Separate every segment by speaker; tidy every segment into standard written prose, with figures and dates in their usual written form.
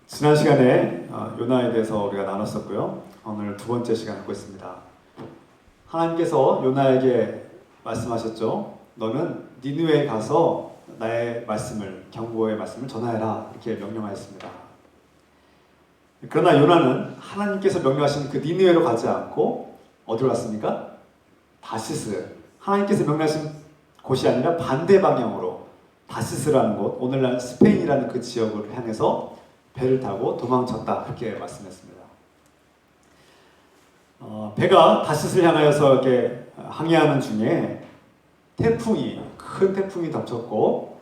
Speaker 1: 지난 시간에 요나에 대해서 우리가 나눴었고요. 오늘 두 번째 시간 갖고 있습니다. 하나님께서 요나에게 말씀하셨죠. 너는 니느웨에 가서 나의 말씀을, 경고의 말씀을 전하여라, 이렇게 명령하였습니다. 그러나 요나는 하나님께서 명령하신 그 니느웨로 가지 않고 어디로 갔습니까? 다시스. 하나님께서 명령하신 곳이 아니라 반대 방향으로 다시스라는 곳, 오늘날 스페인이라는 그 지역을 향해서 배를 타고 도망쳤다, 그렇게 말씀했습니다. 배가 다시스를 향하여서 이렇게 항해하는 중에 큰 태풍이 덮쳤고,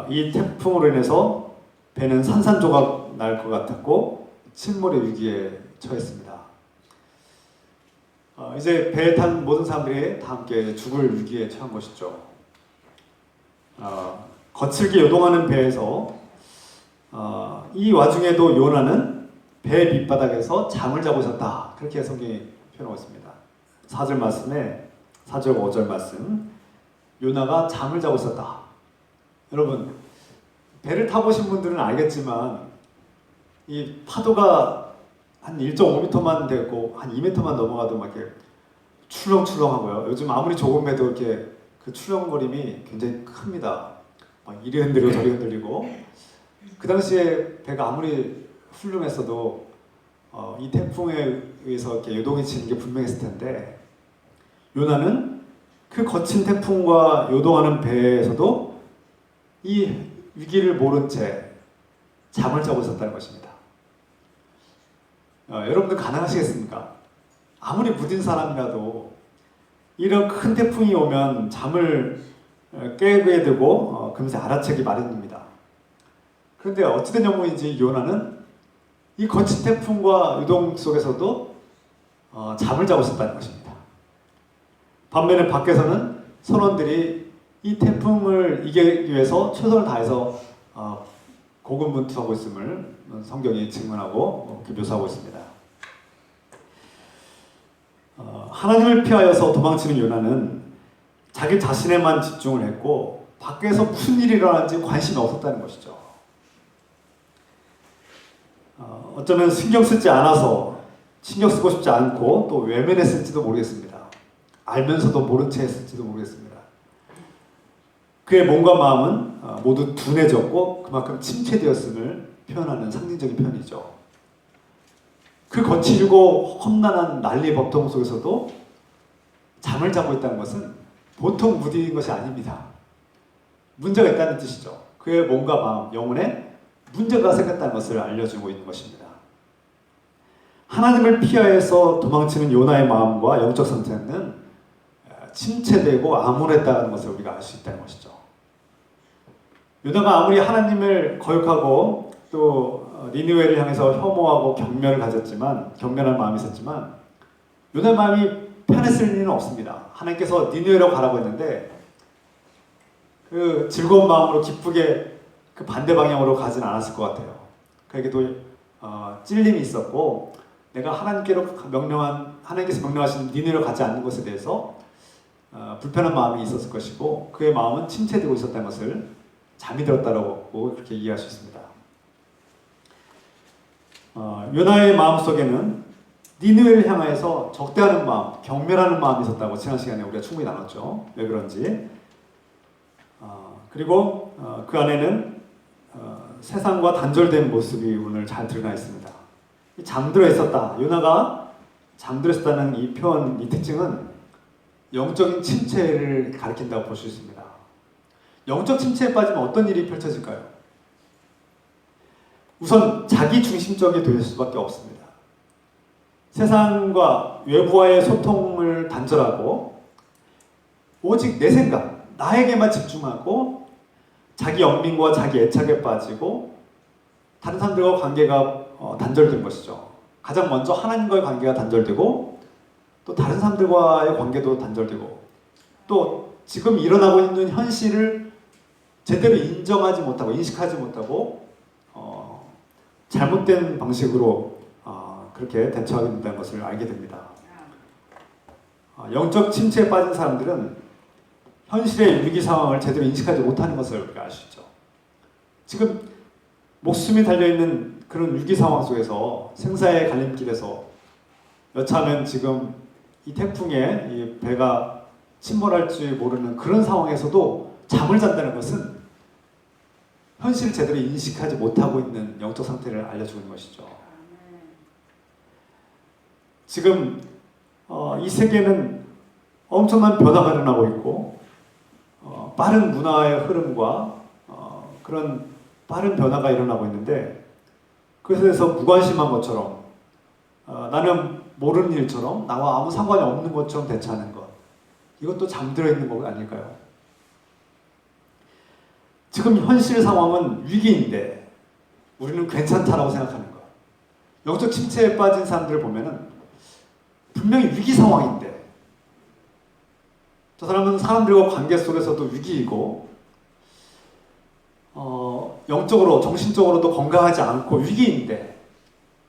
Speaker 1: 이 태풍으로 인해서 배는 산산조각 날 것 같았고 침몰의 위기에 처했습니다. 이제 배에 탄 모든 사람들이 다 함께 죽을 위기에 처한 것이죠. 거칠게 요동하는 배에서 이 와중에도 요나는 배 밑바닥에서 잠을 자고 있었다, 그렇게 성경이 표현하고 있습니다. 4절 말씀에 4절 5절 말씀, 요나가 잠을 자고 있었다. 여러분, 배를 타보신 분들은 알겠지만 이 파도가 한 1.5m만 되고 한 2m만 넘어가도 막 이렇게 출렁출렁하고요. 요즘 아무리 좁은 배도 이렇게 그 출렁거림이 굉장히 큽니다. 막 이리 흔들리고 저리 흔들리고. 그 당시에 배가 아무리 훌륭했어도 이 태풍에 의해서 이렇게 요동이 치는 게 분명했을 텐데, 요나는 그 거친 태풍과 요동하는 배에서도 이 위기를 모른 채 잠을 자고 있었다는 것입니다. 여러분들 가능하시겠습니까? 아무리 무딘 사람이라도 이런 큰 태풍이 오면 잠을 깨게 되고 금세 알아채기 마련입니다. 그런데 어찌된 영문인지 요나는 이 거친 태풍과 요동 속에서도 잠을 자고 있었다는 것입니다. 반면에 밖에서는 선원들이 이 태풍을 이기기 위해서 최선을 다해서 고군분투하고 있음을 성경이 증언하고 묘사하고 있습니다. 하나님을 피하여서 도망치는 요나는 자기 자신에만 집중을 했고 밖에서 무슨 일이 일어나는지 관심이 없었다는 것이죠. 어쩌면 신경 쓰고 싶지 않고 또 외면했을지도 모르겠습니다. 알면서도 모른 채 했을지도 모르겠습니다. 그의 몸과 마음은 모두 둔해졌고 그만큼 침체되었음을 표현하는 상징적인 표현이죠. 그 거칠고 험난한 난리 법동 속에서도 잠을 자고 있다는 것은 보통 무디인 것이 아닙니다. 문제가 있다는 뜻이죠. 그의 몸과 마음, 영혼에 문제가 생겼다는 것을 알려주고 있는 것입니다. 하나님을 피하여서 도망치는 요나의 마음과 영적 상태는 침체되고 암울했다는 것을 우리가 알 수 있다는 것이죠. 요나가 아무리 하나님을 거역하고 또 니느웨를 향해서 혐오하고 경멸한 마음이 있었지만 요나의 마음이 편했을 리는 없습니다. 하나님께서 니느웨로 가라고 했는데 그 즐거운 마음으로 기쁘게 그 반대 방향으로 가진 않았을 것 같아요. 그에게도 찔림이 있었고, 내가 하나님께서 명령하신 니느웨로 가지 않는 것에 대해서 불편한 마음이 있었을 것이고, 그의 마음은 침체되고 있었다는 것을 잠이 들었다고 그렇게 이해할 수 있습니다. 요나의 마음속에는 니느웨를 향해서 적대하는 마음, 경멸하는 마음이 있었다고 지난 시간에 우리가 충분히 나눴죠. 왜 그런지. 그리고 그 안에는 세상과 단절된 모습이 오늘 잘 드러나 있습니다. 잠들어 있었다. 요나가 잠들어 있었다는 이 표현, 이 특징은 영적인 침체를 가리킨다고 볼 수 있습니다. 영적 침체에 빠지면 어떤 일이 펼쳐질까요? 우선 자기 중심적이 될 수밖에 없습니다. 세상과 외부와의 소통을 단절하고 오직 내 생각, 나에게만 집중하고 자기 영민과 자기 애착에 빠지고 다른 사람들과 관계가 단절된 것이죠. 가장 먼저 하나님과의 관계가 단절되고 또 다른 사람들과의 관계도 단절되고 또 지금 일어나고 있는 현실을 제대로 인정하지 못하고 인식하지 못하고 잘못된 방식으로 그렇게 대처하게 된다는 것을 알게 됩니다. 영적 침체에 빠진 사람들은 현실의 위기 상황을 제대로 인식하지 못하는 것을 우리가 알 수 있죠. 지금 목숨이 달려있는 그런 위기 상황 속에서 생사의 갈림길에서 여차하면 지금 이 태풍에 이 배가 침몰할지 모르는 그런 상황에서도 잠을 잔다는 것은 현실을 제대로 인식하지 못하고 있는 영적 상태를 알려주는 것이죠. 지금 이 세계는 엄청난 변화가 일어나고 있고 빠른 문화의 흐름과 그런 빠른 변화가 일어나고 있는데 그것에 대해서 무관심한 것처럼 나는 모르는 일처럼 나와 아무 상관이 없는 것처럼 대처하는 것, 이것도 잠들어 있는 거 아닐까요? 지금 현실 상황은 위기인데 우리는 괜찮다라고 생각하는 것. 영적 침체에 빠진 사람들을 보면은 분명히 위기 상황인데 저 사람은 사람들과 관계 속에서도 위기이고 영적으로 정신적으로도 건강하지 않고 위기인데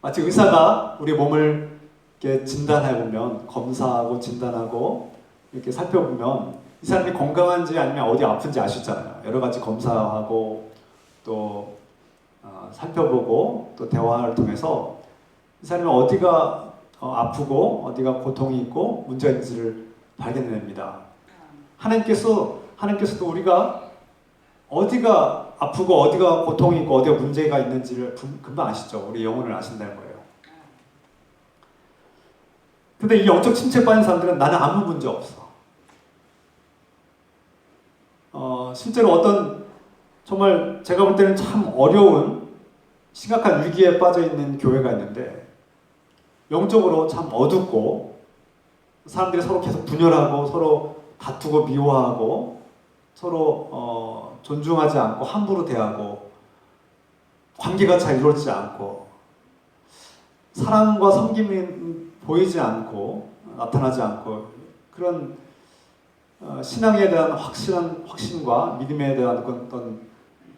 Speaker 1: 마치 의사가 우리 몸을 이렇게 진단해 보면 검사하고 진단하고 이렇게 살펴보면 이 사람이 건강한지 아니면 어디 아픈지 알 수 있잖아요. 여러 가지 검사하고 또 살펴보고 또 대화를 통해서 이 사람이 어디가 아프고 어디가 고통이 있고 문제가 있는지를 발견해냅니다. 하나님께서도 우리가 어디가 아프고 어디가 고통이 있고 어디가 문제가 있는지를 금방 아시죠. 우리 영혼을 아신다는 거예요. 근데 이 영적 침체에 빠진 사람들은 나는 아무 문제 없어. 실제로 어떤 정말 제가 볼 때는 참 어려운 심각한 위기에 빠져 있는 교회가 있는데 영적으로 참 어둡고 사람들이 서로 계속 분열하고 서로 다투고 미워하고 서로 존중하지 않고 함부로 대하고 관계가 잘 이루어지지 않고 사랑과 섬김이 보이지 않고 나타나지 않고 그런 신앙에 대한 확신과 믿음에 대한 어떤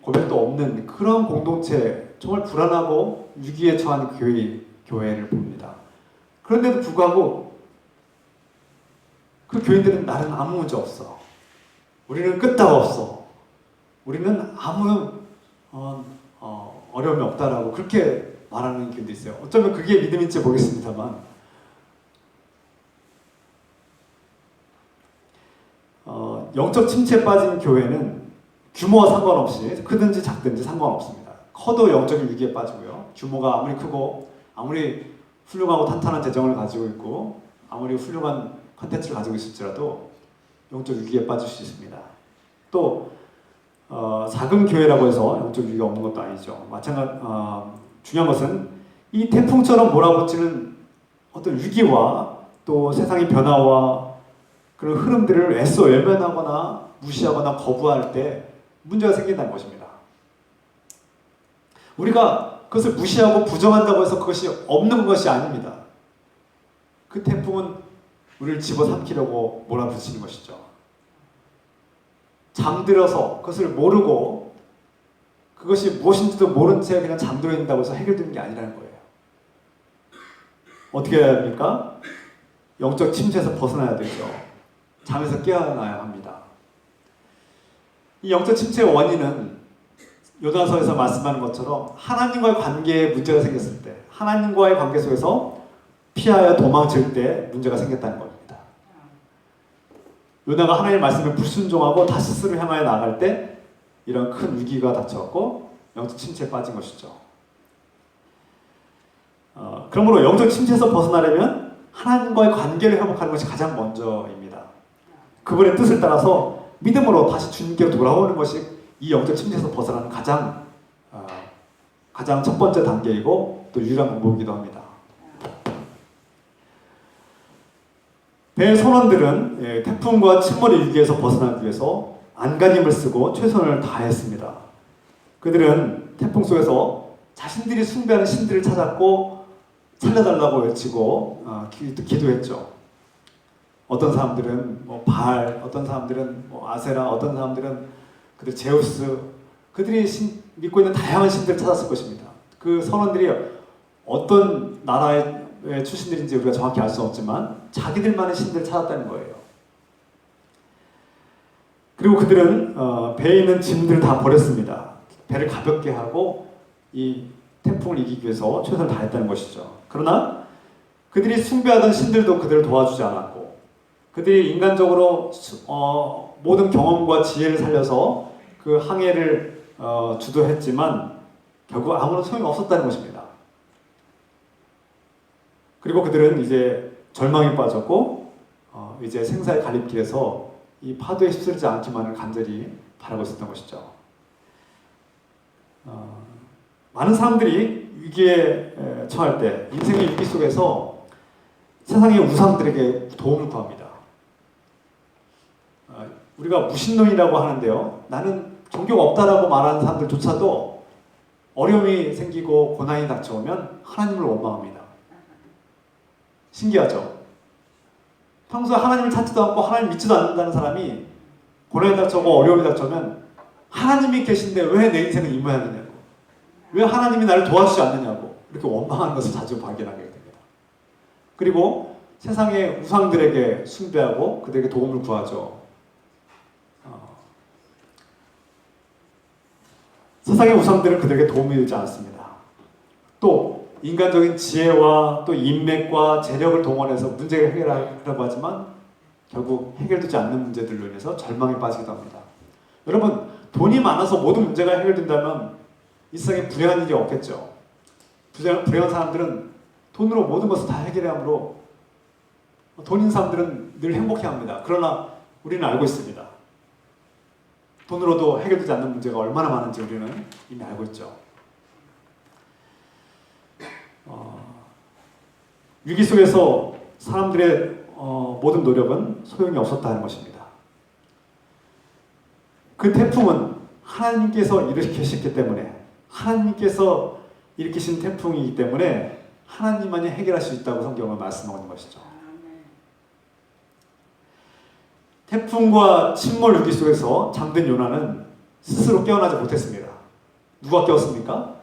Speaker 1: 고백도 없는 그런 공동체, 정말 불안하고 위기에 처한 교회를 봅니다. 그런데도 불구하고 그 교인들은 나는 아무 문제 없어. 우리는 끄떡 없어. 우리는 아무 어려움이 없다라고 그렇게 말하는 교인도 있어요. 어쩌면 그게 믿음인지 모르겠습니다만 영적 침체에 빠진 교회는 규모와 상관없이 크든지 작든지 상관없습니다. 커도 영적인 위기에 빠지고요. 규모가 아무리 크고 아무리 훌륭하고 탄탄한 재정을 가지고 있고 아무리 훌륭한 컨텐츠를 가지고 있을지라도 영적 위기에 빠질 수 있습니다. 또 작은 교회라고 해서 영적 위기가 없는 것도 아니죠. 중요한 것은 이 태풍처럼 몰아붙이는 어떤 위기와 또 세상의 변화와 그런 흐름들을 애써 외면하거나 무시하거나 거부할 때 문제가 생긴다는 것입니다. 우리가 그것을 무시하고 부정한다고 해서 그것이 없는 것이 아닙니다. 그 태풍은 우리를 집어삼키려고 몰아붙이는 것이죠. 잠들어서 그것을 모르고 그것이 무엇인지도 모른 채 그냥 잠들어 있다고 해서 해결되는 게 아니라는 거예요. 어떻게 해야 합니까? 영적 침체에서 벗어나야 되죠. 잠에서 깨어나야 합니다. 이 영적 침체의 원인은 요단서에서 말씀하는 것처럼 하나님과의 관계에 문제가 생겼을 때, 하나님과의 관계 속에서 피하여 도망칠 때 문제가 생겼다는 겁니다. 요나가 하나님의 말씀에 불순종하고 다시스를 향하여 나아갈 때 이런 큰 위기가 닥쳐왔고 영적 침체에 빠진 것이죠. 그러므로 영적 침체에서 벗어나려면 하나님과의 관계를 회복하는 것이 가장 먼저입니다. 그분의 뜻을 따라서 믿음으로 다시 주님께로 돌아오는 것이 이 영적 침체에서 벗어나는 가장 첫 번째 단계이고 또 유일한 방법이기도 합니다. 배의 선원들은 태풍과 침몰의 위기에서 벗어나기 위해서 안간힘을 쓰고 최선을 다했습니다. 그들은 태풍 속에서 자신들이 숭배하는 신들을 찾았고 살려달라고 외치고 기도했죠. 어떤 사람들은 바알, 어떤 사람들은 아세라, 어떤 사람들은 그들 제우스, 그들이 믿고 있는 다양한 신들을 찾았을 것입니다. 그 선원들이 어떤 나라의 출신들인지 우리가 정확히 알 수 없지만 자기들만의 신들을 찾았다는 거예요. 그리고 그들은 배에 있는 짐들을 다 버렸습니다. 배를 가볍게 하고 이 태풍을 이기기 위해서 최선을 다했다는 것이죠. 그러나 그들이 숭배하던 신들도 그들을 도와주지 않았고, 그들이 인간적으로 모든 경험과 지혜를 살려서 그 항해를 주도했지만 결국 아무런 소용이 없었다는 것입니다. 그리고 그들은 이제 절망에 빠졌고 이제 생사의 갈림길에서 이 파도에 휩쓸리지 않기만을 간절히 바라고 있었던 것이죠. 많은 사람들이 위기에 처할 때 인생의 위기 속에서 세상의 우상들에게 도움을 구합니다. 우리가 무신론이라고 하는데요, 나는 종교가 없다라고 말하는 사람들조차도 어려움이 생기고 고난이 닥쳐오면 하나님을 원망합니다. 신기하죠? 평소에 하나님을 찾지도 않고 하나님 믿지도 않는다는 사람이 고난이 닥쳐오고 어려움이 닥쳐오면 하나님이 계신데 왜 내 인생은 이 모양이냐고, 왜 하나님이 나를 도와주지 않느냐고 이렇게 원망하는 것을 자주 발견하게 됩니다. 그리고 세상의 우상들에게 숭배하고 그들에게 도움을 구하죠. 세상의 우상들은 그들에게 도움이 되지 않습니다. 또 인간적인 지혜와 또 인맥과 재력을 동원해서 문제를 해결하려고 하지만 결국 해결되지 않는 문제들로 인해서 절망에 빠지기도 합니다. 여러분, 돈이 많아서 모든 문제가 해결된다면 이 세상에 불행한 일이 없겠죠. 불행한 사람들은 돈으로 모든 것을 다 해결해야 하므로 돈 있는 사람들은 늘 행복해합니다. 그러나 우리는 알고 있습니다. 돈으로도 해결되지 않는 문제가 얼마나 많은지 우리는 이미 알고 있죠. 위기 속에서 사람들의 모든 노력은 소용이 없었다는 것입니다. 그 태풍은 하나님께서 일으키셨기 때문에, 하나님께서 일으키신 태풍이기 때문에 하나님만이 해결할 수 있다고 성경은 말씀하는 것이죠. 태풍과 침몰 위기 속에서 잠든 요나는 스스로 깨어나지 못했습니다. 누가 깨웠습니까?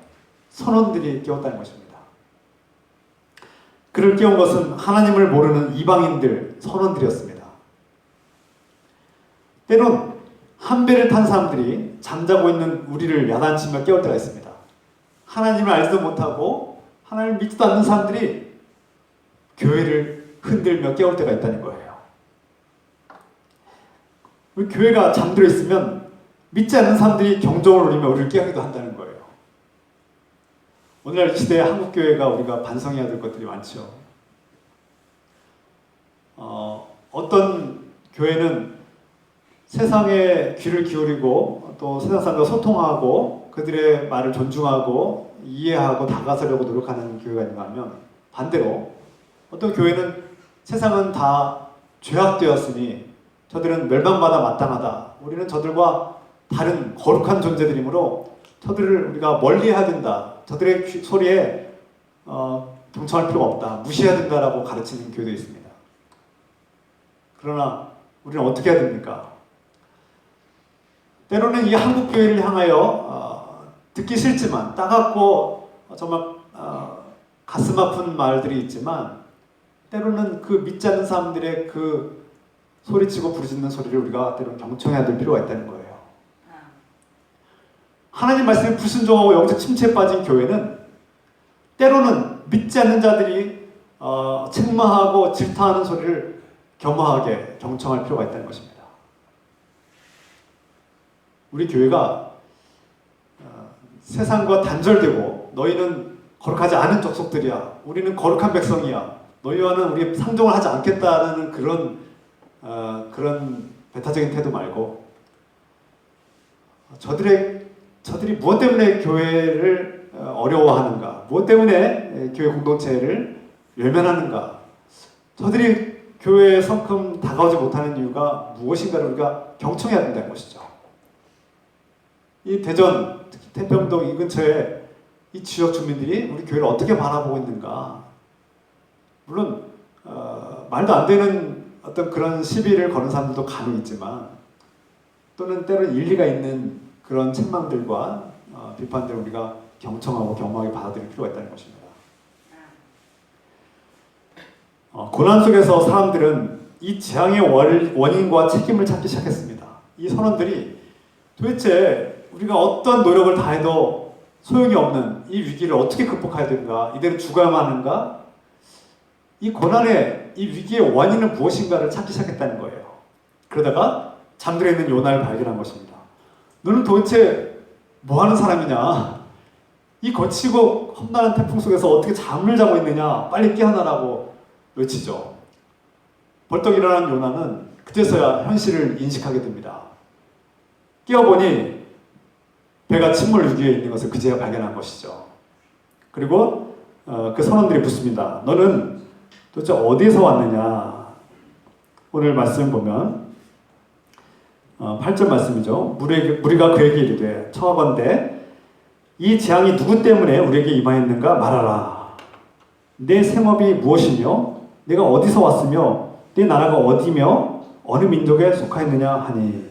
Speaker 1: 선원들이 깨웠다는 것입니다. 그를 깨운 것은 하나님을 모르는 이방인들, 선원들이었습니다. 때론 한 배를 탄 사람들이 잠자고 있는 우리를 야단치며 깨울 때가 있습니다. 하나님을 알지도 못하고 하나님을 믿지도 않는 사람들이 교회를 흔들며 깨울 때가 있다는 거예요. 우리 교회가 잠들어 있으면 믿지 않는 사람들이 경종을 울리며 우리를 깨우기도 한다는 거예요. 오늘날 이 시대의 한국교회가 우리가 반성해야 될 것들이 많죠. 어떤 교회는 세상에 귀를 기울이고 또 세상 사람들과 소통하고 그들의 말을 존중하고 이해하고 다가서려고 노력하는 교회가 있는가 하면, 반대로 어떤 교회는 세상은 다 죄악되었으니 저들은 멸망받아 마땅하다, 우리는 저들과 다른 거룩한 존재들이므로 저들을 우리가 멀리해야 된다, 저들의 소리에 경청할 필요가 없다, 무시해야 된다라고 가르치는 교회도 있습니다. 그러나 우리는 어떻게 해야 됩니까? 때로는 이 한국교회를 향하여 듣기 싫지만 따갑고 정말 가슴 아픈 말들이 있지만, 때로는 그 믿지 않는 사람들의 그 소리치고 부르짖는 소리를 우리가 때로는 경청해야 될 필요가 있다는 거예요. 하나님 말씀에 불순종하고 영적 침체에 빠진 교회는 때로는 믿지 않는 자들이 책망하고 질타하는 소리를 겸허하게 경청할 필요가 있다는 것입니다. 우리 교회가 세상과 단절되고 너희는 거룩하지 않은 족속들이야, 우리는 거룩한 백성이야, 너희와는 우리 상종을 하지 않겠다는 그런 배타적인 태도 말고, 저들이 무엇 때문에 교회를 어려워하는가, 무엇 때문에 교회 공동체를 외면하는가, 저들이 교회에 성큼 다가오지 못하는 이유가 무엇인가를 우리가 경청해야 된다는 것이죠. 이 대전, 특히 태평동 이 근처에 이 지역 주민들이 우리 교회를 어떻게 바라보고 있는가. 물론 말도 안 되는 어떤 그런 시비를 거는 사람들도 간혹 있지만, 또는 때로는 일리가 있는 그런 책망들과 비판들을 우리가 경청하고 겸허하게 받아들일 필요가 있다는 것입니다. 고난 속에서 사람들은 이 재앙의 원인과 책임을 찾기 시작했습니다. 이 선원들이 도대체 우리가 어떤 노력을 다해도 소용이 없는 이 위기를 어떻게 극복해야 되는가, 이대로 죽어야만 하는가, 이 고난의 이 위기의 원인은 무엇인가를 찾기 시작했다는 거예요. 그러다가 잠들어 있는 요나를 발견한 것입니다. 너는 도대체 뭐 하는 사람이냐? 이 거치고 험난한 태풍 속에서 어떻게 잠을 자고 있느냐? 빨리 깨어나라고 외치죠. 벌떡 일어난 요나는 그제서야 현실을 인식하게 됩니다. 깨어보니 배가 침몰 위기에 있는 것을 그제야 발견한 것이죠. 그리고 그 선원들이 묻습니다. 너는 도대체 어디에서 왔느냐? 오늘 말씀 보면 8절 말씀이죠. 무리가 그에게 이르되 청하건대 이 재앙이 누구 때문에 우리에게 임하였는가 말하라. 내 생업이 무엇이며 내가 어디서 왔으며 내 나라가 어디며 어느 민족에 속하였느냐 하니,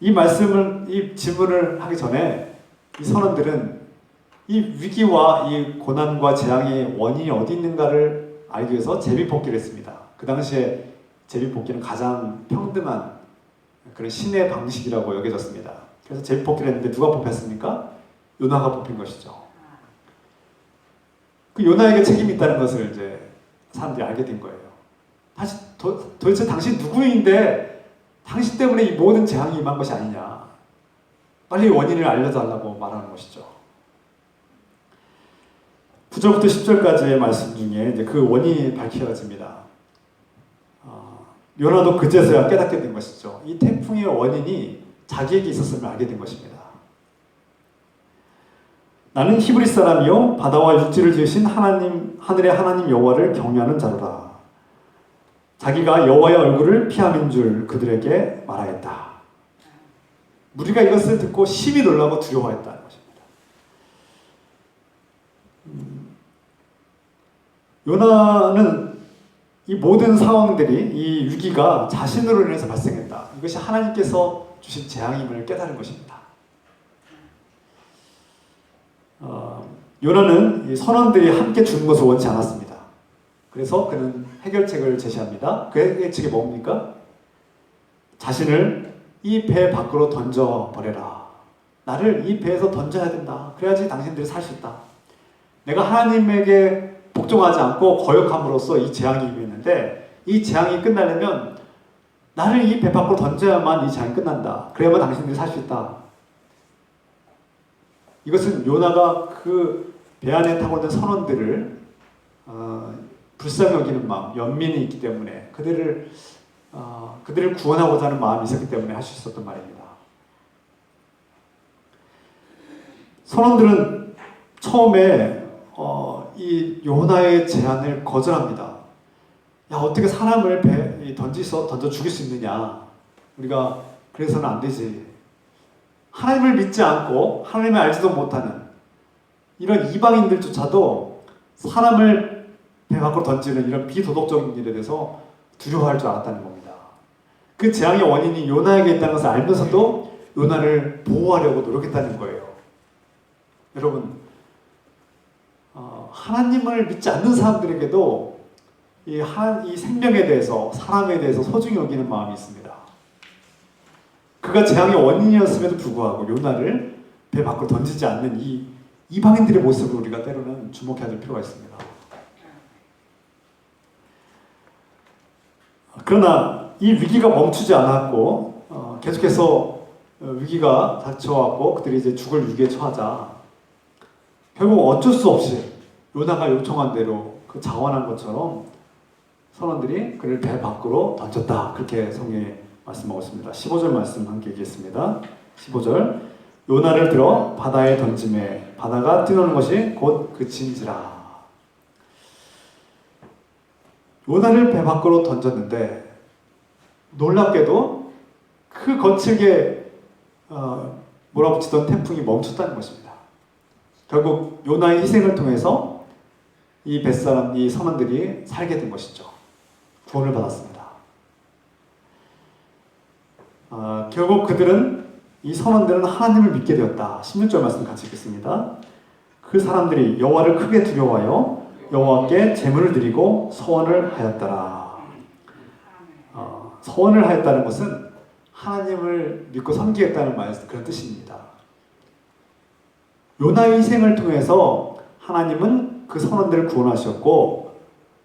Speaker 1: 이 질문을 하기 전에 이 선원들은 이 위기와 이 고난과 재앙의 원인이 어디 있는가를 알기 위해서 제비뽑기를 했습니다. 그 당시에 제비뽑기는 가장 평등한 그런 신의 방식이라고 여겨졌습니다. 그래서 제비뽑기를 했는데 누가 뽑혔습니까? 요나가 뽑힌 것이죠. 그 요나에게 책임이 있다는 것을 이제 사람들이 알게 된 거예요. 도대체 당신 누구인데 당신 때문에 이 모든 재앙이 임한 것이 아니냐. 빨리 원인을 알려달라고 말하는 것이죠. 9절부터 10절까지의 말씀 중에 이제 그 원인이 밝혀집니다. 요나도 그제서야 깨닫게 된 것이죠. 이 태풍의 원인이 자기에게 있었음을 알게 된 것입니다. 나는 히브리 사람이요 바다와 육지를 지으신 하나님, 하늘의 하나님 여호와를 경외하는 자로라. 자기가 여호와의 얼굴을 피함인 줄 그들에게 말하였다. 무리가 이것을 듣고 심히 놀라고 두려워했다는 것입니다. 요나는 이 모든 상황들이, 이 위기가 자신으로 인해서 발생했다. 이것이 하나님께서 주신 재앙임을 깨달은 것입니다. 요나는 이 선원들이 함께 죽는 것을 원치 않았습니다. 그래서 그는 해결책을 제시합니다. 그 해결책이 뭡니까? 자신을 이 배 밖으로 던져버려라. 나를 이 배에서 던져야 된다. 그래야지 당신들이 살 수 있다. 내가 하나님에게 복종하지 않고 거역함으로써 이 재앙이 임했는데, 이 재앙이 끝나려면 나를 이 배 밖으로 던져야만 이 재앙이 끝난다. 그래야만 당신들이 살 수 있다. 이것은 요나가 그 배 안에 타고 있는 선원들을 불쌍히 여기는 마음, 연민이 있기 때문에 그들을 구원하고자 하는 마음이 있었기 때문에 할 수 있었던 말입니다. 선원들은 처음에 이 요나의 제안을 거절합니다. 야, 어떻게 사람을 배에 던져 죽일 수 있느냐? 우리가 그래서는 안 되지. 하나님을 믿지 않고 하나님을 알지도 못하는 이런 이방인들조차도 사람을 배 밖으로 던지는 이런 비도덕적인 일에 대해서 두려워할 줄 알았다는 겁니다. 그 재앙의 원인이 요나에게 있다는 것을 알면서도 요나를 보호하려고 노력했다는 거예요. 여러분, 하나님을 믿지 않는 사람들에게도 이 생명에 대해서, 사람에 대해서 소중히 여기는 마음이 있습니다. 그가 재앙의 원인이었음에도 불구하고 요나를 배 밖으로 던지지 않는 이 이방인들의 모습을 우리가 때로는 주목해야 될 필요가 있습니다. 그러나 이 위기가 멈추지 않았고 계속해서 위기가 닥쳐왔고 그들이 이제 죽을 위기에 처하자 결국 어쩔 수 없이 요나가 요청한 대로 그 자원한 것처럼 선원들이 그를 배 밖으로 던졌다. 그렇게 성경에 말씀하고 있습니다. 15절 말씀 함께 읽겠습니다. 15절 요나를 들어 바다에 던짐에 바다가 뛰노는 것이 곧 그친지라. 요나를 배 밖으로 던졌는데 놀랍게도 그 거칠게 몰아붙이던 태풍이 멈췄다는 것입니다. 결국 요나의 희생을 통해서 이 뱃사람, 이 선원들이 살게 된 것이죠. 구원을 받았습니다. 결국 이 선원들은 하나님을 믿게 되었다. 16절 말씀 같이 읽겠습니다. 그 사람들이 여호와를 크게 두려워하여 여호와께 제물을 드리고 서원을 하였더라. 서원을 하였다는 것은 하나님을 믿고 섬기겠다는 그런 뜻입니다. 요나의 희생을 통해서 하나님은 그 선원들을 구원하셨고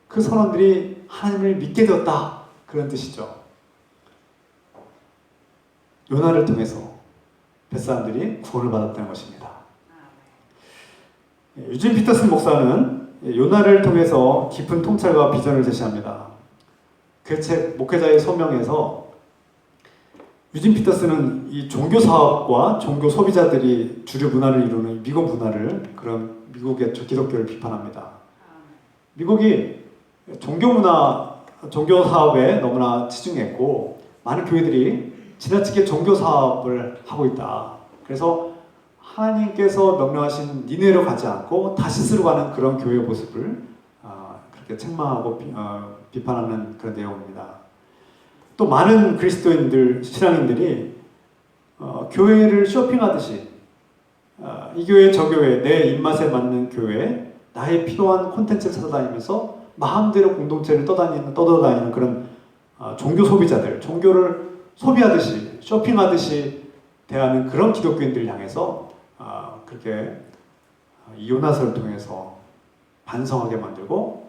Speaker 1: 그 선원들이 하나님을 믿게 되었다. 그런 뜻이죠. 요나를 통해서 뱃사람들이 구원을 받았다는 것입니다. 유진 피터슨 목사는 요나를 통해서 깊은 통찰과 비전을 제시합니다. 그 책 목회자의 소명에서 유진 피터슨은 이 종교 사업과 종교 소비자들이 주류 문화를 이루는 미국 문화를, 그런 미국의 기독교를 비판합니다. 미국이 종교 문화, 종교 사업에 너무나 치중했고 많은 교회들이 지나치게 종교 사업을 하고 있다. 그래서 하나님께서 명령하신 니네로 가지 않고 다시스로 가는 그런 교회 모습을 그렇게 책망하고 비판하는 그런 내용입니다. 또 많은 그리스도인들, 신앙인들이 교회를 쇼핑하듯이 이 교회 저 교회, 내 입맛에 맞는 교회, 나의 필요한 콘텐츠를 찾아다니면서 마음대로 공동체를 떠돌아다니는 그런 종교 소비자들, 종교를 소비하듯이, 쇼핑하듯이 대하는 그런 기독교인들을 향해서 그렇게 요나서를 통해서 반성하게 만들고,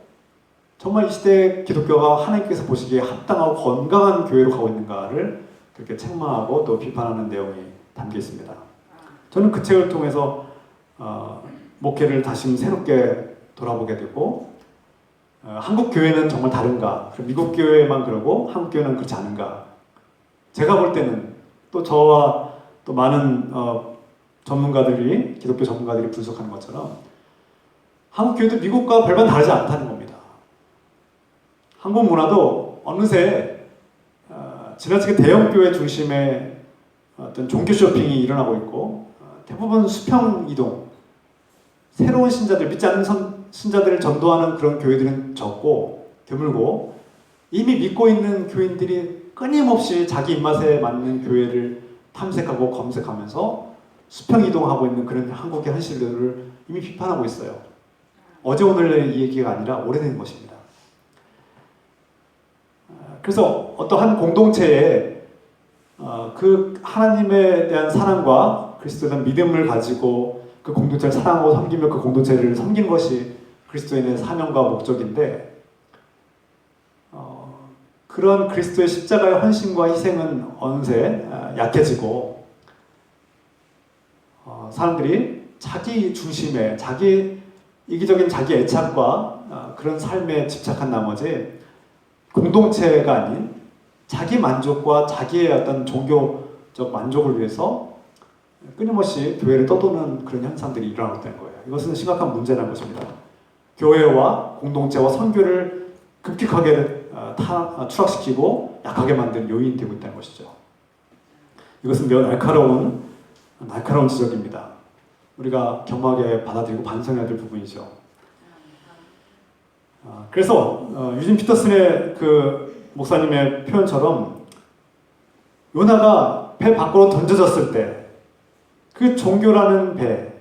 Speaker 1: 정말 이 시대 기독교가 하나님께서 보시기에 합당하고 건강한 교회로 가고 있는가를 그렇게 책망하고 또 비판하는 내용이 담겨 있습니다. 저는 그 책을 통해서 목회를 다시 새롭게 돌아보게 되고, 한국 교회는 정말 다른가? 미국 교회만 그러고 한국 교회는 그렇지 않은가? 제가 볼 때는 또 저와 또 많은 전문가들이, 기독교 전문가들이 분석하는 것처럼 한국 교회도 미국과 별반 다르지 않다는 겁니다. 한국 문화도 어느새 지나치게 대형 교회 중심의 어떤 종교 쇼핑이 일어나고 있고, 대부분 수평 이동, 새로운 신자들, 믿지 않는 신자들을 전도하는 그런 교회들은 적고 드물고, 이미 믿고 있는 교인들이 끊임없이 자기 입맛에 맞는 교회를 탐색하고 검색하면서 수평 이동하고 있는 그런 한국의 현실들을 이미 비판하고 있어요. 어제 오늘의 얘기가 아니라 오래된 것입니다. 그래서 어떠한 공동체에 그 하나님에 대한 사랑과 그리스도에 대한 믿음을 가지고 그 공동체를 사랑하고 섬기며 그 공동체를 섬기는 것이 그리스도인의 사명과 목적인데, 그런 그리스도의 십자가의 헌신과 희생은 어느새 약해지고, 사람들이 자기 중심에, 자기 이기적인 자기 애착과 그런 삶에 집착한 나머지 공동체가 아닌 자기 만족과 자기의 어떤 종교적 만족을 위해서 끊임없이 교회를 떠도는 그런 현상들이 일어나고 있다는 거예요. 이것은 심각한 문제라는 것입니다. 교회와 공동체와 선교를 급격하게 추락시키고 약하게 만든 요인이 되고 있다는 것이죠. 이것은 매우 날카로운 지적입니다. 우리가 겸허하게 받아들이고 반성해야 될 부분이죠. 그래서 유진 피터슨의 그 목사님의 표현처럼 요나가 배 밖으로 던져졌을 때 그 종교라는 배,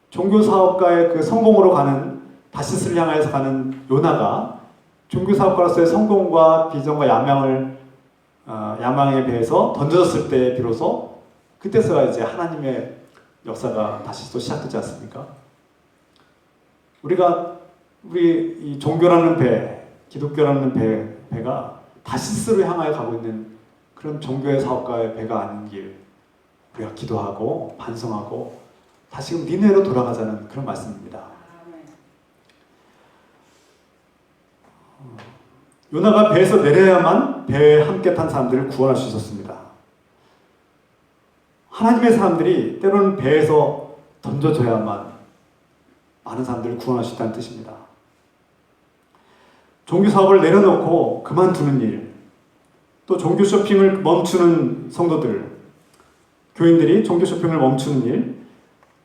Speaker 1: 종교 사업가의 그 성공으로 가는, 다시스를 향해서 가는 요나가 종교 사업가로서의 성공과 비전과 야망에 배에서 던져졌을 때 비로소 그때서야 이제 하나님의 역사가 다시 또 시작되지 않습니까? 우리 이 종교라는 배, 기독교라는 배가 다시스로 향하여 가고 있는 그런 종교의 사업가의 배가 아닌 길, 우리가 기도하고 반성하고 다시금 니네로 돌아가자는 그런 말씀입니다. 요나가 배에서 내려야만 배에 함께 탄 사람들을 구원할 수 있었습니다. 하나님의 사람들이 때로는 배에서 던져져야만 많은 사람들을 구원할 수 있다는 뜻입니다. 종교 사업을 내려놓고 그만두는 일, 또 종교 쇼핑을 멈추는 성도들, 교인들이 종교 쇼핑을 멈추는 일,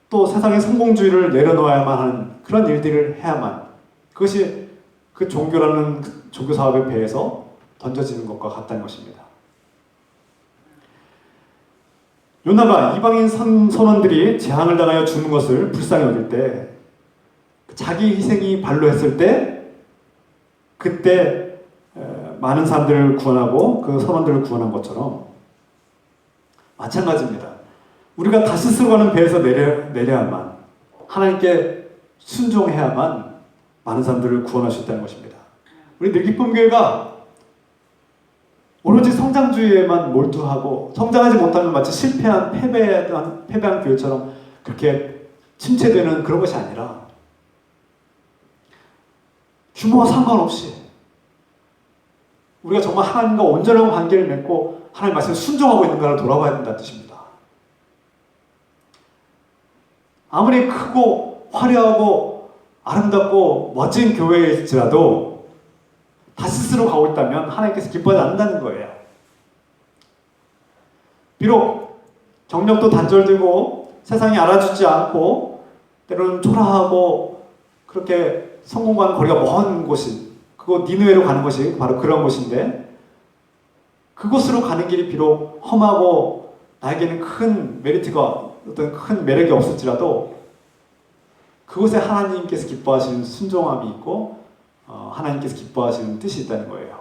Speaker 1: 또 세상의 성공주의를 내려놓아야만 하는 그런 일들을 해야만, 그것이 그 종교라는 종교 사업의 배에서 던져지는 것과 같다는 것입니다. 요나가 이방인 선원들이 재앙을 당하여 죽는 것을 불쌍히 여길 때, 자기 희생이 발로했을 때, 그때 많은 사람들을 구원하고 그 선원들을 구원한 것처럼 마찬가지입니다. 우리가 다시스로 가는 배에서 내려야만, 하나님께 순종해야만 많은 사람들을 구원할 수 있다는 것입니다. 우리 늘기쁨교회가 오로지 성장주의에만 몰두하고 성장하지 못하면 마치 실패한 패배한 교회처럼 그렇게 침체되는 그런 것이 아니라 규모와 상관없이 우리가 정말 하나님과 온전한 관계를 맺고 하나님 말씀에 순종하고 있는가를 돌아봐야 된다는 뜻입니다. 아무리 크고 화려하고 아름답고 멋진 교회일지라도 다시스로 가고 있다면 하나님께서 기뻐하지 않는다는 거예요. 비록 경력도 단절되고 세상이 알아주지 않고 때로는 초라하고 그렇게 성공과는 거리가 먼 곳이, 그거 니느웨로 가는 것이 바로 그런 곳인데, 그곳으로 가는 길이 비록 험하고 나에게는 큰 메리트가, 어떤 큰 매력이 없을지라도 그곳에 하나님께서 기뻐하시는 순종함이 있고 하나님께서 기뻐하시는 뜻이 있다는 거예요.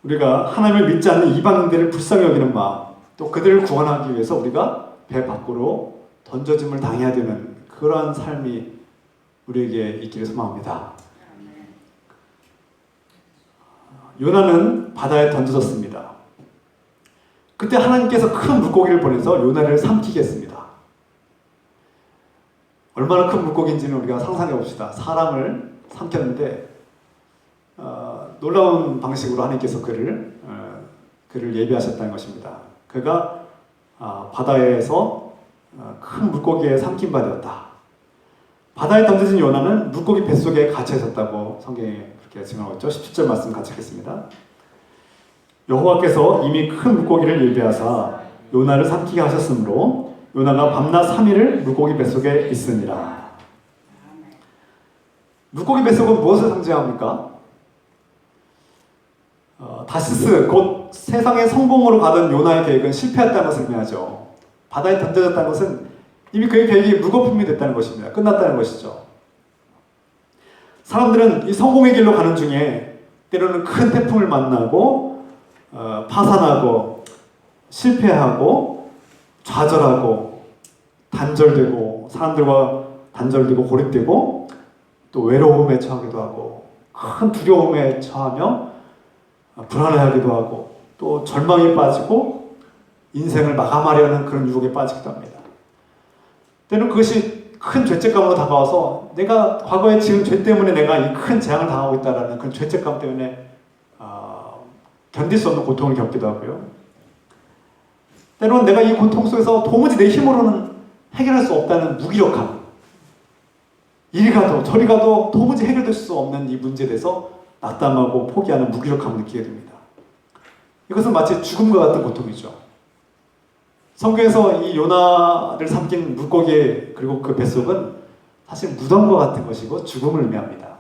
Speaker 1: 우리가 하나님을 믿지 않는 이방인들을 불쌍히 여기는 마음, 또 그들을 구원하기 위해서 우리가 배 밖으로 던져짐을 당해야 되는 그러한 삶이 우리에게 있기를 소망합니다. 요나는 바다에 던져졌습니다. 그때 하나님께서 큰 물고기를 보내서 요나를 삼키게 했습니다. 얼마나 큰 물고기인지는 우리가 상상해 봅시다. 사람을 삼켰는데 놀라운 방식으로 하나님께서 그를 예비하셨다는 것입니다. 그가 바다에서 큰 물고기에 삼킨 바 되었다. 바다에 던져진 요나는 물고기 뱃속에 갇혀 있었다고 성경에 그렇게 증언하고 있죠. 17절 말씀 같이 읽겠습니다. 여호와께서 이미 큰 물고기를 예비하사 요나를 삼키게 하셨으므로 요나가 밤낮 3일을 물고기 뱃속에 있으니라. 물고기 뱃속은 무엇을 상징합니까? 다시스, 곧 세상의 성공으로 가던 요나의 계획은 실패했다는 것을 의미하죠. 바다에 던져졌다는 것은 이미 그의 계획이 물거품이 됐다는 것입니다. 끝났다는 것이죠. 사람들은 이 성공의 길로 가는 중에 때로는 큰 태풍을 만나고 파산하고 실패하고 좌절하고 단절되고 사람들과 단절되고 고립되고 또 외로움에 처하기도 하고 큰 두려움에 처하며 불안해하기도 하고 또 절망에 빠지고 인생을 마감하려는 그런 유혹에 빠지기도 합니다. 때로는 그것이 큰 죄책감으로 다가와서 내가 과거에 지은 죄 때문에 내가 이 큰 재앙을 당하고 있다는 그런 죄책감 때문에 견딜 수 없는 고통을 겪기도 하고요. 때로는 내가 이 고통 속에서 도무지 내 힘으로는 해결할 수 없다는 무기력함, 이리 가도 저리 가도 도무지 해결될 수 없는 이 문제에 대해서 낙담하고 포기하는 무기력함을 느끼게 됩니다. 이것은 마치 죽음과 같은 고통이죠. 성경에서 이 요나를 삼킨 물고기 그리고 그 뱃속은 사실 무덤과 같은 것이고 죽음을 의미합니다.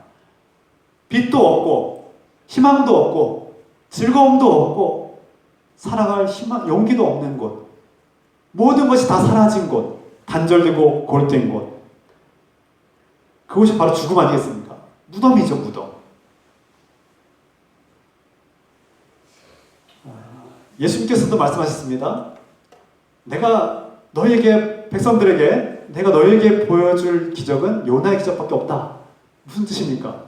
Speaker 1: 빛도 없고 희망도 없고 즐거움도 없고 살아갈 희망, 용기도 없는 곳, 모든 것이 다 사라진 곳, 단절되고 고립된 곳, 그것이 바로 죽음 아니겠습니까? 무덤이죠, 무덤. 예수님께서도 말씀하셨습니다. 내가 너희에게, 백성들에게 내가 너희에게 보여줄 기적은 요나의 기적밖에 없다. 무슨 뜻입니까?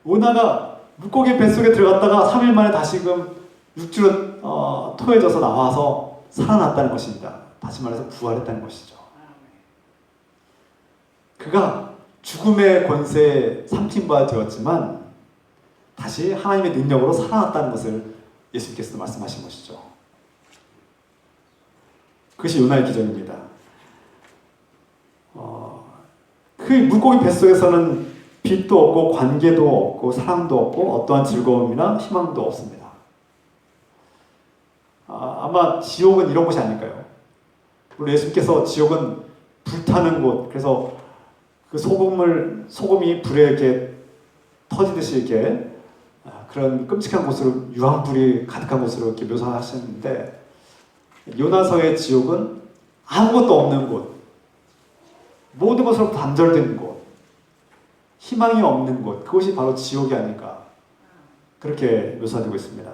Speaker 1: 요나가 물고기 뱃속에 들어갔다가 3일 만에 다시금 육지로 토해져서 나와서 살아났다는 것입니다. 다시 말해서 부활했다는 것이죠. 그가 죽음의 권세에 삼킨 바 되었지만 다시 하나님의 능력으로 살아났다는 것을 예수님께서 말씀하신 것이죠. 그것이 요나의 기적입니다. 그 물고기 뱃속에서는 빛도 없고 관계도 없고 사랑도 없고 어떠한 즐거움이나 희망도 없습니다. 아마 지옥은 이런 곳이 아닐까요? 우리 예수님께서 지옥은 불타는 곳, 그래서 그 소금이 불에 이렇게 터지듯이 이렇게 그런 끔찍한 곳으로, 유황불이 가득한 곳으로 이렇게 묘사하시는데, 요나서의 지옥은 아무것도 없는 곳, 모든 것으로 단절된 곳, 희망이 없는 곳, 그것이 바로 지옥이 아닐까, 그렇게 묘사되고 있습니다.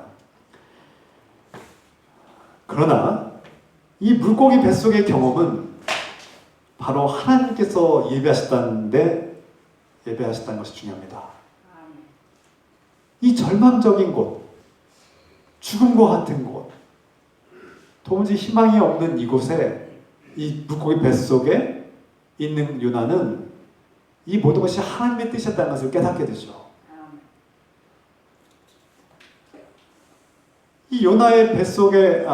Speaker 1: 그러나 이 물고기 뱃속의 경험은 바로 하나님께서 예배하셨다는데 예배하셨다는 것이 중요합니다. 이 절망적인 곳, 죽음과 같은 곳, 도무지 희망이 없는 이곳에 이 물고기 뱃속에 있는 요나는 이 모든 것이 하나님의 뜻이었다는 것을 깨닫게 되죠. 이 요나의 뱃속에,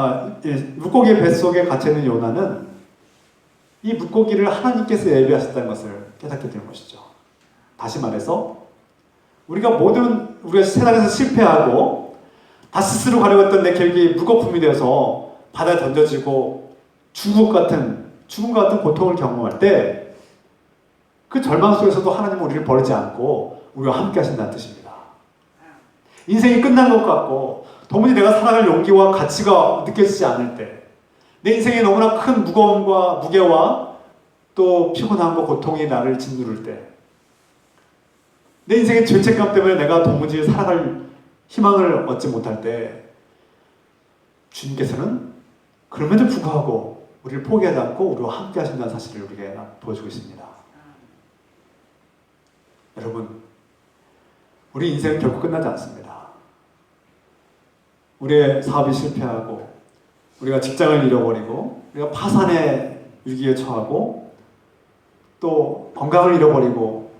Speaker 1: 물고기의 뱃속에 갇혀있는 요나는 이 물고기를 하나님께서 예배하셨다는 것을 깨닫게 되는 것이죠. 다시 말해서 우리가 세상에서 실패하고 다시스로 가려고 했던 내 계획이 무거품이 되어서 바다에 던져지고 죽음과 같은 고통을 경험할 때 그 절망 속에서도 하나님은 우리를 버리지 않고 우리와 함께 하신다는 뜻입니다. 인생이 끝난 것 같고 도무지 내가 살아갈 용기와 가치가 느껴지지 않을 때, 내 인생에 너무나 큰 무거움과 무게와 또 피곤함과 고통이 나를 짓누를 때, 내 인생의 죄책감 때문에 내가 도무지 살아갈 희망을 얻지 못할 때, 주님께서는 그럼에도 불구하고 우리를 포기하지 않고 우리와 함께 하신다는 사실을 우리에게 보여주고 있습니다. 여러분, 우리 인생은 결코 끝나지 않습니다. 우리의 사업이 실패하고, 우리가 직장을 잃어버리고, 우리가 파산의 위기에 처하고, 또 건강을 잃어버리고,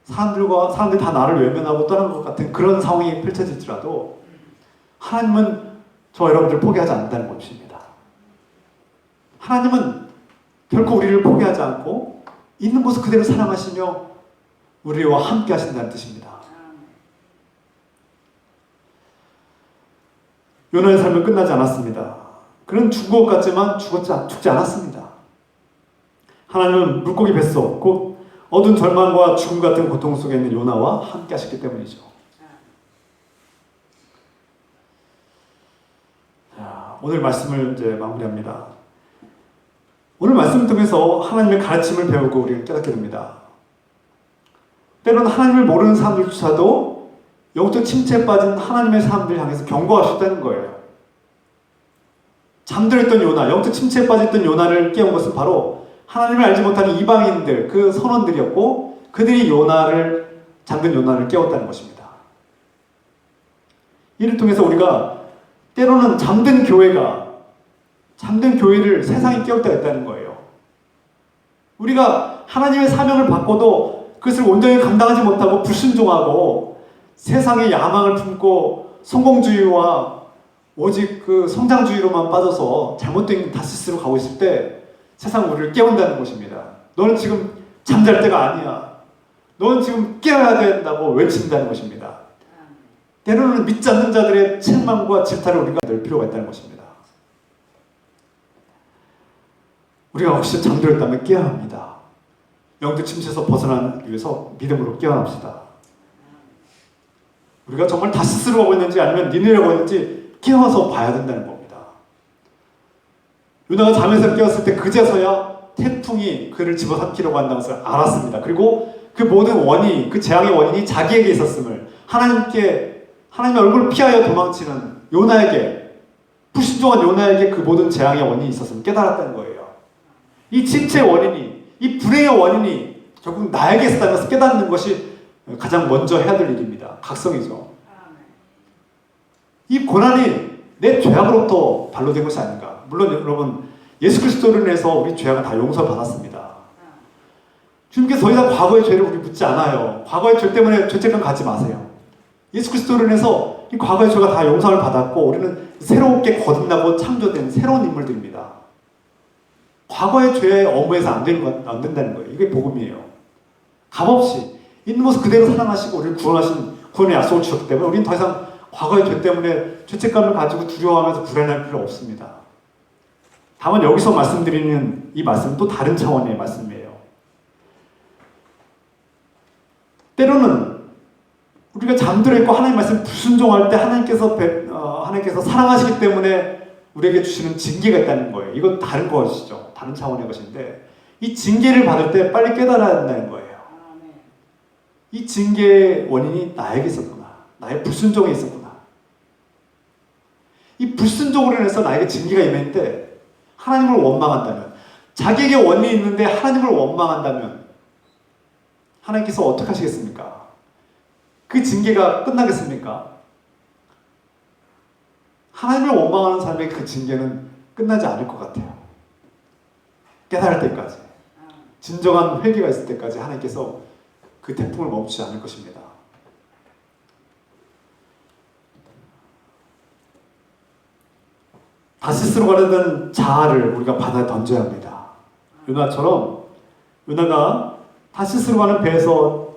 Speaker 1: 사람들이 다 나를 외면하고 떠난 것 같은 그런 상황이 펼쳐질지라도 하나님은 저 여러분들 포기하지 않는다는 것입니다. 하나님은 결코 우리를 포기하지 않고 있는 모습 그대로 사랑하시며 우리와 함께 하신다는 뜻입니다. 요나의 삶은 끝나지 않았습니다. 그는 죽은 것 같지만 죽지 않았습니다. 하나님은 물고기 뱃속, 곧 어두운 절망과 죽음 같은 고통 속에 있는 요나와 함께 하셨기 때문이죠. 자, 오늘 말씀을 이제 마무리합니다. 오늘 말씀을 통해서 하나님의 가르침을 배우고 우리를 깨닫게 됩니다. 때로는 하나님을 모르는 사람들조차도 영적 침체에 빠진 하나님의 사람들 향해서 경고하셨다는 거예요. 잠들었던 요나, 영적 침체에 빠졌던 요나를 깨운 것은 바로 하나님을 알지 못하는 이방인들, 그 선원들이었고 그들이 잠든 요나를 깨웠다는 것입니다. 이를 통해서 우리가 때로는 잠든 교회를 세상이 깨울 때가 있다는 거예요. 우리가 하나님의 사명을 받고도 그것을 온전히 감당하지 못하고 불순종하고 세상의 야망을 품고 성공주의와 오직 그 성장주의로만 빠져서 잘못된 다시스로 가고 있을 때 세상은 우리를 깨운다는 것입니다. 너는 지금 잠잘 때가 아니야. 너는 지금 깨어야 된다고 외친다는 것입니다. 때로는 믿지 않는 자들의 책망과 질타를 우리가 낼 필요가 있다는 것입니다. 우리가 혹시 잠들었다면 깨어야 합니다. 영적 침체에서 벗어나기 위해서 믿음으로 깨어납시다. 우리가 정말 다시스로 가고 있는지 아니면 니느웨로 가고 있는지 깨어서 봐야 된다는 겁니다. 요나가 잠에서 깨었을 때 그제서야 태풍이 그를 집어삼키려고 한다는 것을 알았습니다. 그리고 그 모든 원인이, 그 재앙의 원인이 자기에게 있었음을, 하나님의 얼굴을 피하여 도망치는 요나에게, 불순종한 요나에게 그 모든 재앙의 원인이 있었음을 깨달았다는 거예요. 이 침체의 원인이, 이 불행의 원인이 결국 나에게 있었다는 것을 깨닫는 것이 가장 먼저 해야 될 일입니다. 각성이죠. 이 고난이 내 죄악으로부터 발로된 것이 아닌가. 물론 여러분, 예수 그리스도로 인해서 우리 죄악은 다 용서를 받았습니다. 주님께서 더 이상 과거의 죄를 우리 묻지 않아요. 과거의 죄 때문에 죄책감 갖지 마세요. 예수 그리스도로 인해서 이 과거의 죄가 다 용서를 받았고 우리는 새롭게 거듭나고 창조된 새로운 인물들입니다. 과거의 죄의 어무에서 안 된다는 거예요. 이게 복음이에요. 값없이 있는 모습 그대로 사랑하시고 우리를 구원의 약속을 주셨기 때문에 우리는 더 이상 과거의 죄 때문에 죄책감을 가지고 두려워하면서 불안할 필요 없습니다. 다만 여기서 말씀드리는 이 말씀은 또 다른 차원의 말씀이에요. 때로는 우리가 잠들어 있고 하나님 말씀 불순종할 때 하나님께서 사랑하시기 때문에 우리에게 주시는 징계가 있다는 거예요. 이건 다른 것이죠. 다른 차원의 것인데 이 징계를 받을 때 빨리 깨달아야 된다는 거예요. 이 징계의 원인이 나에게 있었구나. 나의 불순종에 있었구나. 이 불순종으로 인해서 나에게 징계가 임했는데 하나님을 원망한다면, 자기에게 원인이 있는데 하나님을 원망한다면 하나님께서 어떻게 하시겠습니까? 그 징계가 끝나겠습니까? 하나님을 원망하는 사람의 그 징계는 끝나지 않을 것 같아요. 깨달을 때까지, 진정한 회개가 있을 때까지 하나님께서 그 태풍을 멈추지 않을 것입니다. 다시스로 가려던 자아를 우리가 바다에 던져야 합니다. 요나처럼 요나가 다시스로 가는 배에서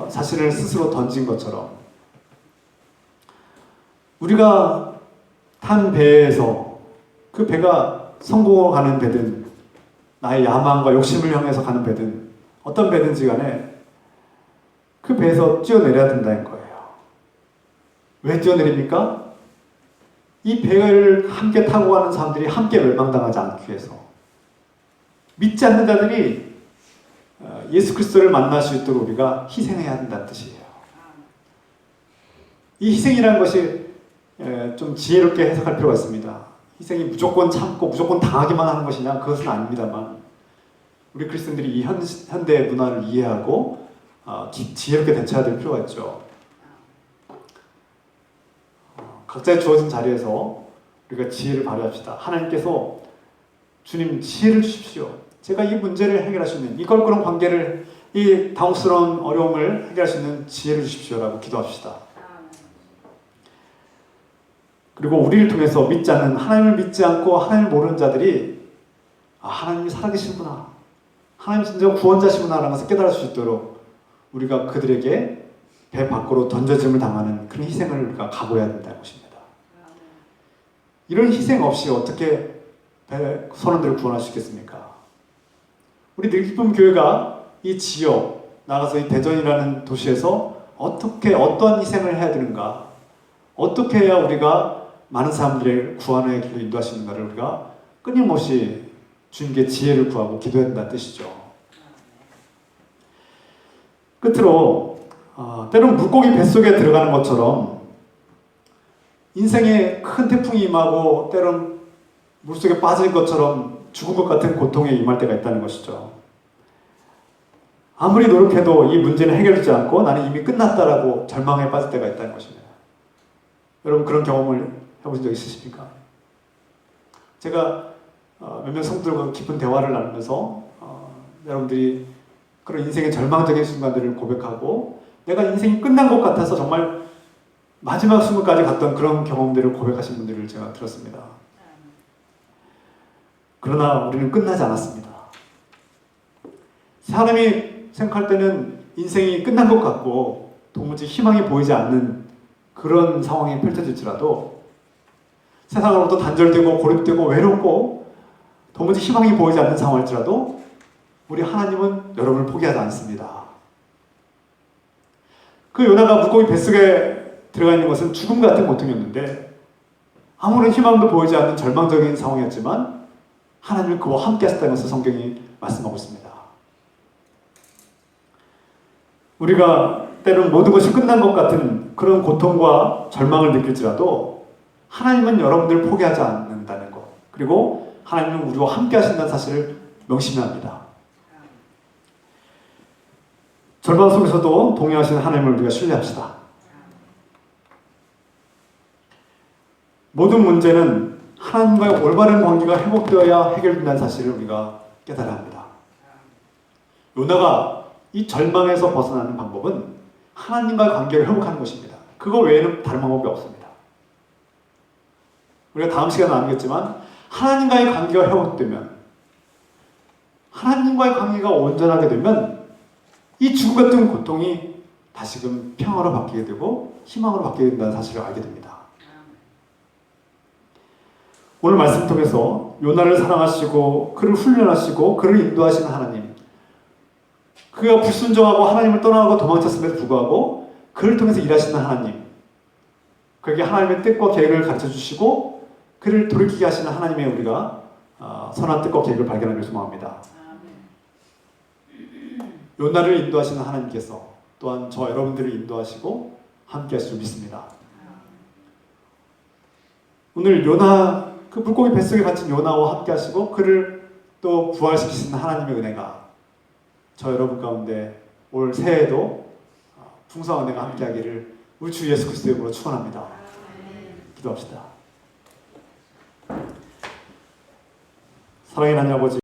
Speaker 1: 자신을 스스로 던진 것처럼 우리가 탄 배에서 그 배가 성공으로 가는 배든 나의 야망과 욕심을 향해서 가는 배든 어떤 배든지 간에 그 배에서 뛰어내려야 된다는 거예요. 왜 뛰어내립니까? 이 배를 함께 타고 가는 사람들이 함께 멸망당하지 않기 위해서. 믿지 않는 자들이 예수 그리스도를 만날 수 있도록 우리가 희생해야 된다는 뜻이에요. 이 희생이라는 것이 좀 지혜롭게 해석할 필요가 있습니다. 희생이 무조건 참고 무조건 당하기만 하는 것이냐? 그것은 아닙니다만 우리 그리스도인들이 이 현대 문화를 이해하고 지혜롭게 대처해야 될 필요가 있죠. 각자의 주어진 자리에서 우리가 지혜를 발휘합시다. 하나님께서 주님 지혜를 주십시오. 제가 이 문제를 해결할 수 있는 이 껄끄러운 관계를, 이 당혹스러운 어려움을 해결할 수 있는 지혜를 주십시오라고 기도합시다. 그리고 우리를 통해서 믿지 않는, 하나님을 믿지 않고 하나님을 모르는 자들이 하나님이 살아계시구나, 하나님 진짜 구원자시구나 라는 것을 깨달을 수 있도록 우리가 그들에게 배 밖으로 던져짐을 당하는 그런 희생을 우리가 각오해야 된다는 것입니다. 이런 희생 없이 어떻게 선원들을 구원할 수 있겠습니까? 우리 늘기쁨 교회가 이 지역, 나가서 이 대전이라는 도시에서 어떠한 희생을 해야 되는가, 어떻게 해야 우리가 많은 사람들의 구원의 길로 인도하시는가를 우리가 끊임없이 주님께 지혜를 구하고 기도해야 된다는 뜻이죠. 끝으로 때론 물고기 뱃속에 들어가는 것처럼 인생에 큰 태풍이 임하고 때론 물속에 빠질 것처럼 죽은 것 같은 고통에 임할 때가 있다는 것이죠. 아무리 노력해도 이 문제는 해결되지 않고 나는 이미 끝났다라고 절망에 빠질 때가 있다는 것입니다. 여러분 그런 경험을 해보신 적 있으십니까? 제가 몇몇 성도들과 깊은 대화를 나누면서 여러분들이 그런 인생의 절망적인 순간들을 고백하고 내가 인생이 끝난 것 같아서 정말 마지막 순간까지 갔던 그런 경험들을 고백하신 분들을 제가 들었습니다. 그러나 우리는 끝나지 않았습니다. 사람이 생각할 때는 인생이 끝난 것 같고 도무지 희망이 보이지 않는 그런 상황이 펼쳐질지라도, 세상으로부터 단절되고 고립되고 외롭고 도무지 희망이 보이지 않는 상황일지라도 우리 하나님은 여러분을 포기하지 않습니다. 그 요나가 물고기 뱃속에 들어가 있는 것은 죽음 같은 고통이었는데 아무런 희망도 보이지 않는 절망적인 상황이었지만 하나님은 그와 함께 하셨다는 것을 성경이 말씀하고 있습니다. 우리가 때론 모든 것이 끝난 것 같은 그런 고통과 절망을 느낄지라도 하나님은 여러분들을 포기하지 않는다는 것, 그리고 하나님은 우리와 함께 하신다는 사실을 명심해야 합니다. 절망 속에서도 동행하시는 하나님을 우리가 신뢰합시다. 모든 문제는 하나님과의 올바른 관계가 회복되어야 해결된다는 사실을 우리가 깨달아야 합니다. 요나가 이 절망에서 벗어나는 방법은 하나님과의 관계를 회복하는 것입니다. 그거 외에는 다른 방법이 없습니다. 우리가 다음 시간에 나누겠지만 하나님과의 관계가 회복되면, 하나님과의 관계가 온전하게 되면 이 죽음 같은 고통이 다시금 평화로 바뀌게 되고 희망으로 바뀌게 된다는 사실을 알게 됩니다. 오늘 말씀 통해서 요나를 사랑하시고 그를 훈련하시고 그를 인도하시는 하나님, 그가 불순종하고 하나님을 떠나고 도망쳤음에도 불구하고 그를 통해서 일하시는 하나님, 그에게 하나님의 뜻과 계획을 가르쳐주시고 그를 돌이키게 하시는 하나님의 우리가 선한 뜻과 계획을 발견하기를 소망합니다. 요나를 인도하시는 하나님께서 또한 저 여러분들을 인도하시고 함께 하실 줄 믿습니다. 오늘 요나 그 물고기 뱃속에 갇힌 요나와 함께 하시고 그를 또 부활시키시는 하나님의 은혜가 저 여러분 가운데 올 새해에도 풍성한 은혜가 함께하기를 우리 주 예수 그리스도의 이름으로 축원합니다. 기도합시다. 사랑의 하나님 아버지,